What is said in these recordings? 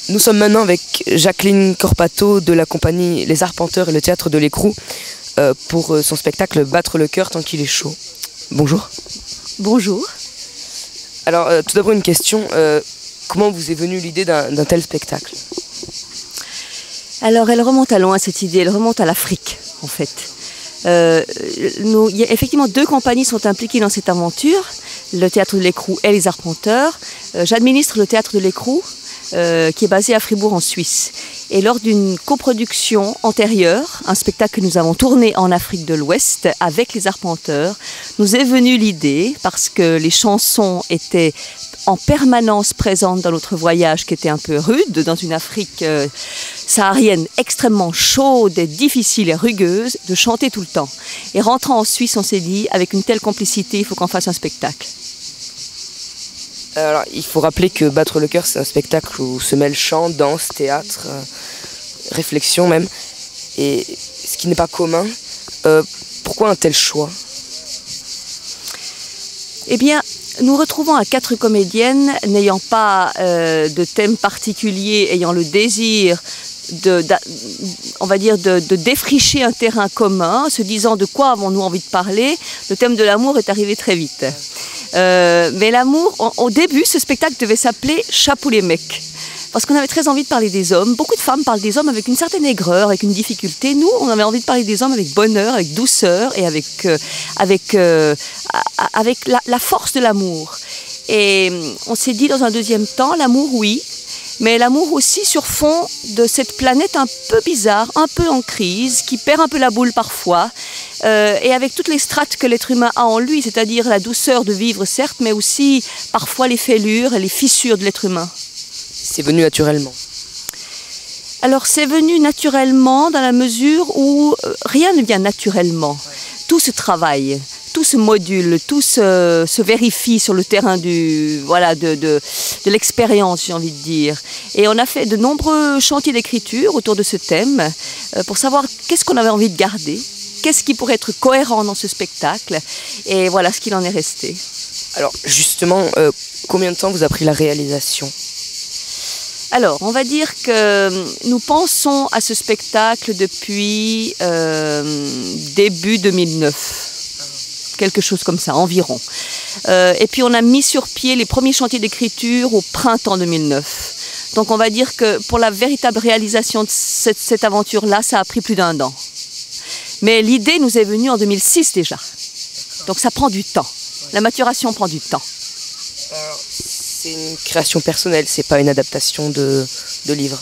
Nous sommes maintenant avec Jacqueline Corpato de la compagnie Les Arpenteurs et le Théâtre de l'Écrou pour son spectacle Battre le cœur tant qu'il est chaud. Bonjour. Bonjour. Alors tout d'abord une question, comment vous est venue l'idée d'un tel spectacle? Alors elle remonte à loin cette idée, elle remonte à l'Afrique en fait. Effectivement, deux compagnies sont impliquées dans cette aventure, le Théâtre de l'Écrou et Les Arpenteurs. J'administre le Théâtre de l'Écrou qui est basé à Fribourg en Suisse. Et lors d'une coproduction antérieure, un spectacle que nous avons tourné en Afrique de l'Ouest avec les Arpenteurs, nous est venue l'idée, parce que les chansons étaient en permanence présentes dans notre voyage qui était un peu rude, dans une Afrique saharienne extrêmement chaude et difficile et rugueuse, de chanter tout le temps. Et rentrant en Suisse, on s'est dit, avec une telle complicité, il faut qu'on fasse un spectacle. Alors, il faut rappeler que Battre le cœur, c'est un spectacle où se mêle chant, danse, théâtre, réflexion même, et ce qui n'est pas commun. Pourquoi un tel choix? Eh bien, nous retrouvons à 4 comédiennes n'ayant pas de thème particulier, ayant le désir on va dire de défricher un terrain commun, se disant de quoi avons-nous envie de parler. Le thème de l'amour est arrivé très vite. Mais l'amour, au début, ce spectacle devait s'appeler Chapeau les mecs. Parce qu'on avait très envie de parler des hommes. Beaucoup de femmes parlent des hommes avec une certaine aigreur, avec une difficulté. Nous, on avait envie de parler des hommes avec bonheur, avec douceur et avec la force de l'amour. Et on s'est dit dans un deuxième temps, l'amour, oui, mais l'amour aussi sur fond de cette planète un peu bizarre, un peu en crise, qui perd un peu la boule parfois, et avec toutes les strates que l'être humain a en lui, c'est-à-dire la douceur de vivre certes, mais aussi parfois les fêlures et les fissures de l'être humain. C'est venu naturellement. Alors c'est venu naturellement dans la mesure où rien ne vient naturellement. Tout se travaille, tout se module, tout se vérifie sur le terrain de l'expérience, j'ai envie de dire. Et on a fait de nombreux chantiers d'écriture autour de ce thème pour savoir qu'est-ce qu'on avait envie de garder, qu'est-ce qui pourrait être cohérent dans ce spectacle, et voilà ce qu'il en est resté. Alors justement, combien de temps vous a pris la réalisation? Alors, on va dire que nous pensons à ce spectacle depuis début 2009, quelque chose comme ça, environ. Et puis on a mis sur pied les premiers chantiers d'écriture au printemps 2009. Donc on va dire que pour la véritable réalisation de cette aventure-là, ça a pris plus d'1 an. Mais l'idée nous est venue en 2006 déjà. Donc ça prend du temps. La maturation prend du temps. C'est une création personnelle, c'est pas une adaptation de livre.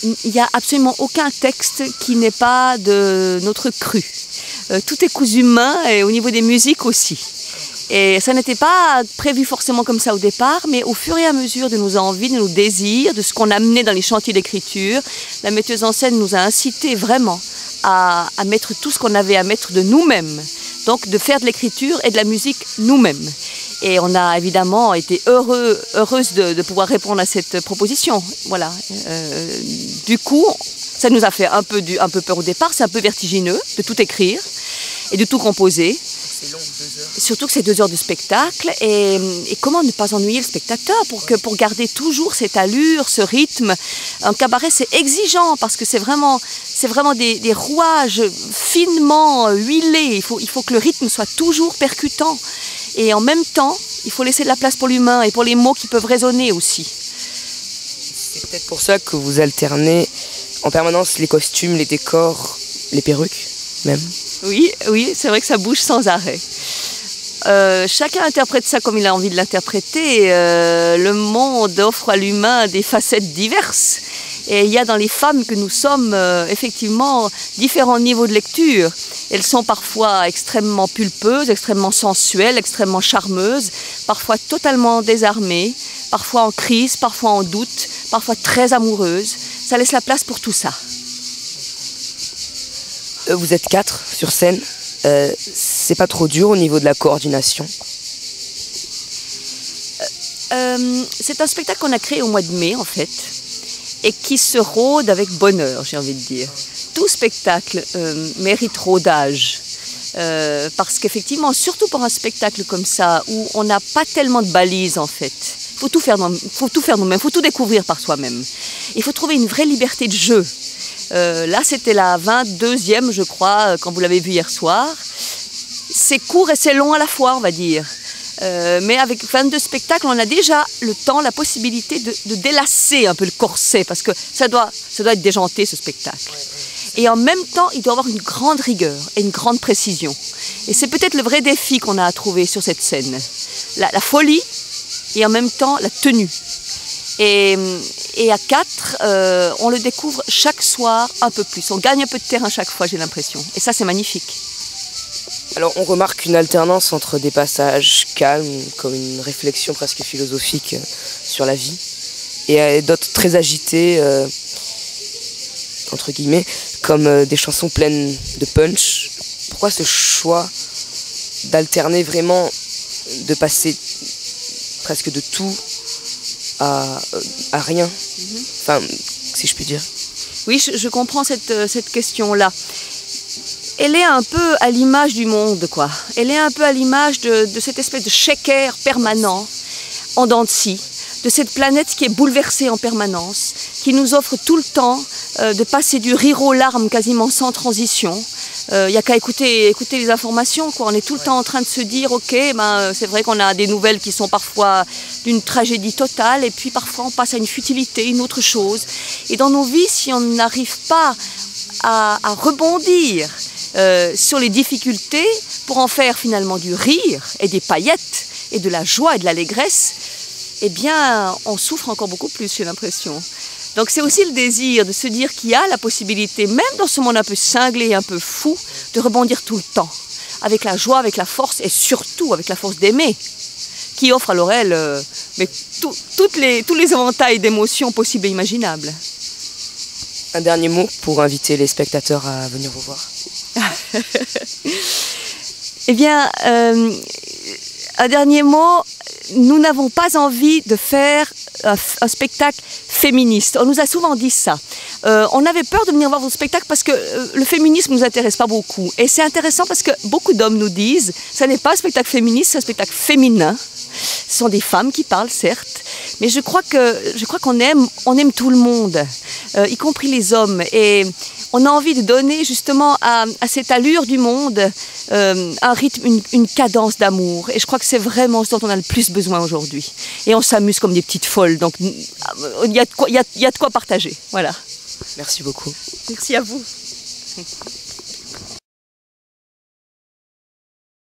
Il n'y a absolument aucun texte qui n'est pas de notre cru. Tout est cousu main et au niveau des musiques aussi. Et ça n'était pas prévu forcément comme ça au départ, mais au fur et à mesure de nos envies, de nos désirs, de ce qu'on amenait dans les chantiers d'écriture, la metteuse en scène nous a incité vraiment à mettre tout ce qu'on avait à mettre de nous-mêmes. Donc de faire de l'écriture et de la musique nous-mêmes. Et on a évidemment été heureuse de pouvoir répondre à cette proposition. Voilà. Du coup, ça nous a fait un peu peur au départ, c'est un peu vertigineux de tout écrire et de tout composer. C'est long, 2 heures. Surtout que c'est 2 heures de spectacle. Et comment ne pas ennuyer le spectateur pour garder toujours cette allure, ce rythme. Un cabaret, c'est exigeant parce que c'est vraiment des rouages finement huilés. Il faut que le rythme soit toujours percutant. Et en même temps, il faut laisser de la place pour l'humain et pour les mots qui peuvent résonner aussi. C'est peut-être pour ça que vous alternez en permanence les costumes, les décors, les perruques même. Oui, c'est vrai que ça bouge sans arrêt. Chacun interprète ça comme il a envie de l'interpréter. Le monde offre à l'humain des facettes diverses. Et il y a dans les femmes que nous sommes effectivement différents niveaux de lecture. Elles sont parfois extrêmement pulpeuses, extrêmement sensuelles, extrêmement charmeuses, parfois totalement désarmées, parfois en crise, parfois en doute, parfois très amoureuses. Ça laisse la place pour tout ça. Vous êtes 4 sur scène. C'est pas trop dur au niveau de la coordination? C'est un spectacle qu'on a créé au mois de mai en fait, et qui se rôde avec bonheur, j'ai envie de dire. Tout spectacle mérite rodage. Parce qu'effectivement, surtout pour un spectacle comme ça, où on n'a pas tellement de balises en fait, il faut tout faire nous-mêmes, il faut tout découvrir par soi-même. Il faut trouver une vraie liberté de jeu. Là, c'était la 22e, je crois, quand vous l'avez vu hier soir. C'est court et c'est long à la fois, on va dire. Mais avec 22 spectacles, on a déjà le temps, la possibilité de délasser un peu le corset, parce que ça doit être déjanté, ce spectacle. Et en même temps, il doit avoir une grande rigueur et une grande précision. Et c'est peut-être le vrai défi qu'on a à trouver sur cette scène. La folie et en même temps la tenue. Et à 4, on le découvre chaque soir un peu plus. On gagne un peu de terrain chaque fois, j'ai l'impression. Et ça, c'est magnifique. Alors on remarque une alternance entre des passages calmes, comme une réflexion presque philosophique sur la vie, et d'autres très agités, entre guillemets, comme des chansons pleines de punch. Pourquoi ce choix d'alterner vraiment, de passer presque de tout à rien, enfin, si je puis dire. Oui, je comprends cette question-là. Elle est un peu à l'image du monde, quoi. Elle est un peu à l'image de cette espèce de shaker permanent, en dents de scie, de cette planète qui est bouleversée en permanence, qui nous offre tout le temps de passer du rire aux larmes quasiment sans transition. Il n'y a qu'à écouter les informations, quoi. On est tout le temps en train de se dire, ok, c'est vrai qu'on a des nouvelles qui sont parfois d'une tragédie totale, et puis parfois on passe à une futilité, une autre chose. Et dans nos vies, si on n'arrive pas à rebondir sur les difficultés pour en faire finalement du rire et des paillettes et de la joie et de l'allégresse, eh bien, on souffre encore beaucoup plus, j'ai l'impression. Donc c'est aussi le désir de se dire qu'il y a la possibilité, même dans ce monde un peu cinglé et un peu fou, de rebondir tout le temps, avec la joie, avec la force et surtout avec la force d'aimer, qui offre à l'oreille tous les éventails d'émotions possibles et imaginables. Un dernier mot pour inviter les spectateurs à venir vous voir. Eh bien, un dernier mot, nous n'avons pas envie de faire un spectacle féministe. On nous a souvent dit ça. On avait peur de venir voir votre spectacle parce que le féminisme ne nous intéresse pas beaucoup. Et c'est intéressant parce que beaucoup d'hommes nous disent, ça n'est pas un spectacle féministe, c'est un spectacle féminin. Ce sont des femmes qui parlent, certes, mais je crois qu'on aime tout le monde, y compris les hommes. Et on a envie de donner justement à cette allure du monde un rythme, une cadence d'amour. Et je crois que c'est vraiment ce dont on a le plus besoin aujourd'hui. Et on s'amuse comme des petites folles, donc il y a de quoi partager. Voilà. Merci beaucoup. Merci à vous.